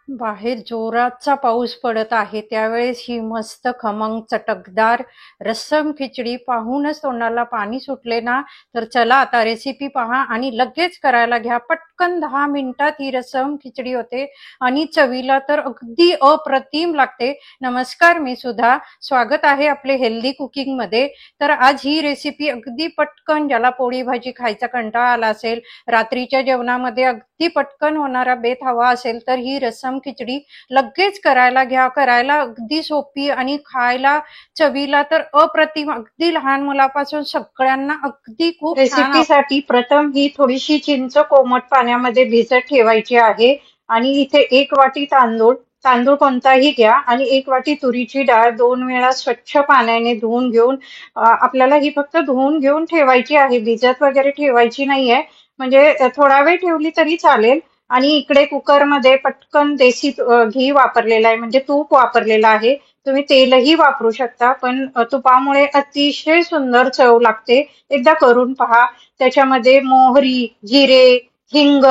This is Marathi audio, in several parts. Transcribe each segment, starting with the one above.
बाहेर जोराचा पाऊस पडत आहे त्यावेळेस ही मस्त खमंग चटकदार रस्सम खिचडी पाहूनच तोंडाला पाणी सुटले ना. तर चला आता रेसिपी पहा आणि लगेच करायला घ्या. पटकन 10 मिनिटात ही रस्सम खिचडी होते आणि चवीला तर अगदी अप्रतिम लागते. नमस्कार, मी सुद्धा. स्वागत आहे आपले हेल्दी कुकिंग मध्ये. तर आज ही रेसिपी अगदी पटकन, ज्याला पोळी भाजी खायचा कंटाळा आला असेल, रात्रीच्या जेवणामध्ये अगदी पटकन होणारा बेत हवा असेल, तर ही रस्सम खिचडी लगेच करायला घ्या. करायला अगदी सोपी आणि खायला चवीला तर अप्रतिम. अगदी लहान मुलापासून सगळ्यांना अगदी खूप छान. रेसिपीसाठी प्रथम ही थोडीशी चिंच कोमट पाण्यामध्ये भिजत ठेवायची आहे. आणि इथे 1 वाटी तांदूळ, तांदूळ कोणताही घ्या, आणि 1 वाटी तुरीची डाळ 2 वेळा स्वच्छ पाण्याने धुवून घेऊन आपल्याला ही फक्त धुवून घेऊन ठेवायची आहे, भिजत वगैरे ठेवायची नाहीये. म्हणजे थोडा वेळ ठेवली तरी चालेल. आणि इकडे कुकरमध्ये पटकन देशी घी वापरलेला आहे, म्हणजे तूप वापरलेलं आहे. तुम्ही तेलही वापरू शकता, पण तुपामुळे अतिशय सुंदर चव लागते. एकदा करून पहा. त्याच्यामध्ये मोहरी, जिरे, हिंग,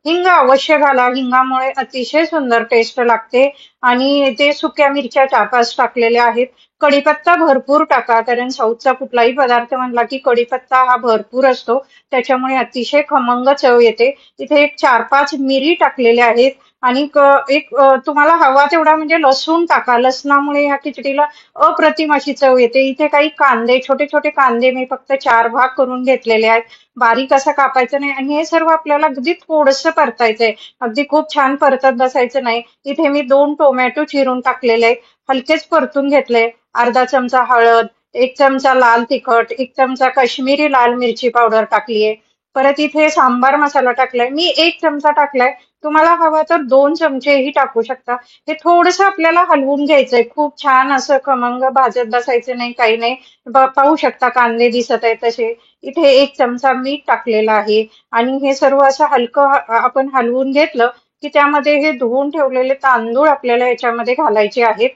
हिंग अवश्य घाला. हिंगामुळे अतिशय सुंदर टेस्ट लागते. आणि ते सुक्या मिरच्या 4-5 टाकलेल्या आहेत. कढीपत्ता भरपूर टाका, कारण साऊथचा कुठलाही पदार्थ म्हणला की कढीपत्ता हा भरपूर असतो, त्याच्यामुळे अतिशय खमंग चव येते. इथे एक 4-5 मिरी टाकलेल्या आहेत. आणि तुम्हाला हवा तेवढा म्हणजे लसूण टाका. लसणामुळे ह्या खिचडीला अप्रतिम अशी चव येते. इथे काही कांदे, छोटे छोटे कांदे मी फक्त 4 भाग करून घेतलेले आहेत. बारीक असा कापायचं नाही, आणि हे सर्व आपल्याला अगदी थोडंसं परतायचंय. अगदी खूप छान परतत बसायचं नाही. इथे मी 2 टोमॅटो चिरून टाकलेले आहेत, हलकेच परतून घेतले. अर्धा चमचा हळद, 1 चमचा लाल तिखट, 1 चमचा काश्मीरी लाल मिरची पावडर टाकलीये. परत इथे सांबार मसाला टाकलाय, मी 1 चमचा टाकलाय. तुम्हाला हवा तर 2 चमचेही टाकू शकता. हे थोडंसं आपल्याला हलवून घ्यायचंय. खूप छान असं खमंग भाजत बसायचं नाही, काही नाही. पाहू शकता कांदे दिसत आहेत तसे. इथे 1 चमचा मीठ टाकलेलं आहे. आणि हे सर्व असं हलकं आपण हलवून घेतलं की त्यामध्ये हे धुवून ठेवलेले तांदूळ आपल्याला याच्यामध्ये घालायचे आहेत.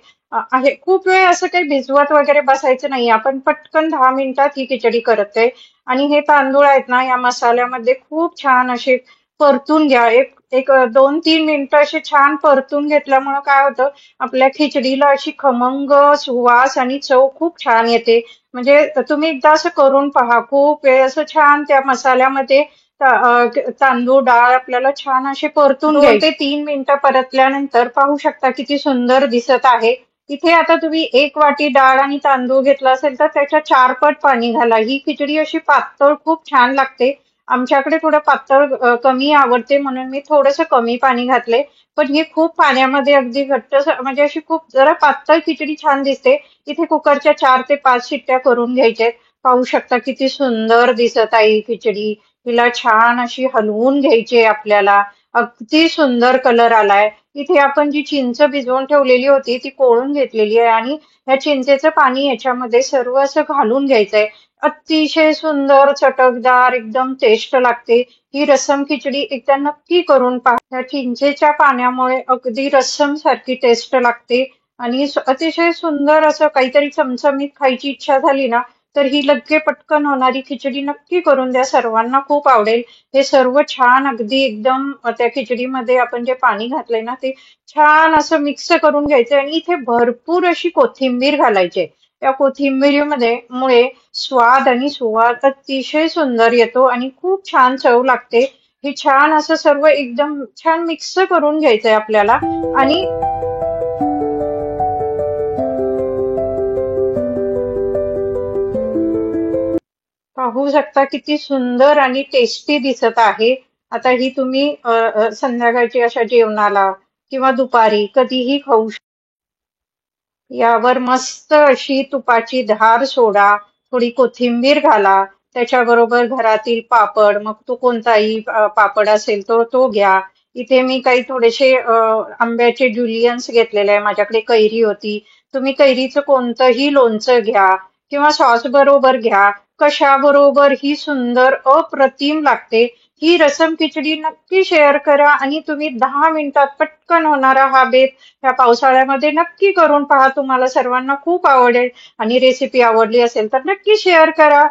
खूप वेळ असं काही भिजवत वगैरे बसायचं नाही, आपण पटकन 10 मिनिटात ही खिचडी करतोय. आणि हे तांदूळ आहेत ना, या मसाल्यामध्ये खूप छान असे परतून घ्या. एक एक 2-3 मिनिटं असे छान परतून घेतल्यामुळं काय होतं, आपल्या खिचडीला अशी खमंग सुवास आणि चव खूप छान येते. म्हणजे तुम्ही एकदा असं करून पहा. खूप वेळ असं छान त्या मसाल्यामध्ये तांदूळ डाळ आपल्याला छान असे परतून घ्यायचे. 2 ते 3 मिनिटं परतल्यानंतर पाहू शकता किती सुंदर दिसत आहे. इथे आता तुम्ही 1 वाटी डाळ आणि तांदूळ घेतला असेल तर त्याच्या 4 पट पाणी घाला. ही खिचडी अशी पातळ खूप छान लागते. आमच्याकडे थोडं पातळ कमी आवडते, म्हणून मी थोडंसं कमी पाणी घातले. पण ही खूप पाण्यामध्ये अगदी घट्ट म्हणजे अशी खूप जरा पातळ खिचडी छान दिसते. इथे कुकरच्या 4 ते 5 शिट्ट्या करून घ्यायच्यात. पाहू शकता किती सुंदर दिसत आहे ही खिचडी. हिला छान अशी हलवून घ्यायची आहे आपल्याला. अगदी सुंदर कलर आलाय. इथे आपण जी चिंच भिजवून ठेवलेली होती ती कोळून घेतलेली आहे, आणि ह्या चिंचेचं पाणी याच्यामध्ये सर्व असं घालून घ्यायचंय. अतिशय सुंदर चटकदार एकदम टेस्ट लागते. ही रस्सम खिचडी एकदा नक्की करून पहा. त्या चिंचेच्या पाण्यामुळे अगदी रस्सम सारखी टेस्ट लागते. आणि अतिशय सुंदर असं काहीतरी चमचमीत खायची इच्छा झाली ना, तर ही लगे पटकन होणारी खिचडी नक्की करून द्या. सर्वांना खूप आवडेल. हे सर्व छान अगदी एकदम त्या खिचडीमध्ये आपण जे पाणी घातलंय ना, ते छान असं मिक्स करून घ्यायचंय. आणि इथे भरपूर अशी कोथिंबीर घालायची. त्या कोथिंबीरीमध्ये मुळे स्वाद आणि सुवास अतिशय सुंदर येतो आणि खूप छान चव लागते. हे छान असं सर्व एकदम छान मिक्स करून घ्यायचंय आपल्याला. आणि पाहू शकता किती सुंदर आणि टेस्टी दिसत आहे. आता ही तुम्ही संध्याकाळची अशा जेवणाला किंवा दुपारी कधीही खाऊ शकता. यावर मस्त अशी तुपाची धार सोडा, थोडी कोथिंबीर घाला, त्याच्याबरोबर घरातील पापड, मग तो कोणताही पापड असेल तर तो घ्या. इथे मी काही थोडेसे आंब्याचे ज्युलियन्स घेतलेले आहे, माझ्याकडे कैरी होती. तुम्ही कैरीचं कोणतंही लोणचं घ्या किंवा सॉस बरोबर घ्या. कशाबरोबर ही सुंदर अप्रतिम लागते. ही रसम खिचडी नक्की शेअर करा, आणि तुम्ही 10 मिनिटात पटकन होणारा हा बेत ह्या पावसाळ्यामध्ये नक्की करून पहा. तुम्हाला सर्वांना खूप आवडेल. आणि रेसिपी आवडली असेल तर नक्की शेअर करा.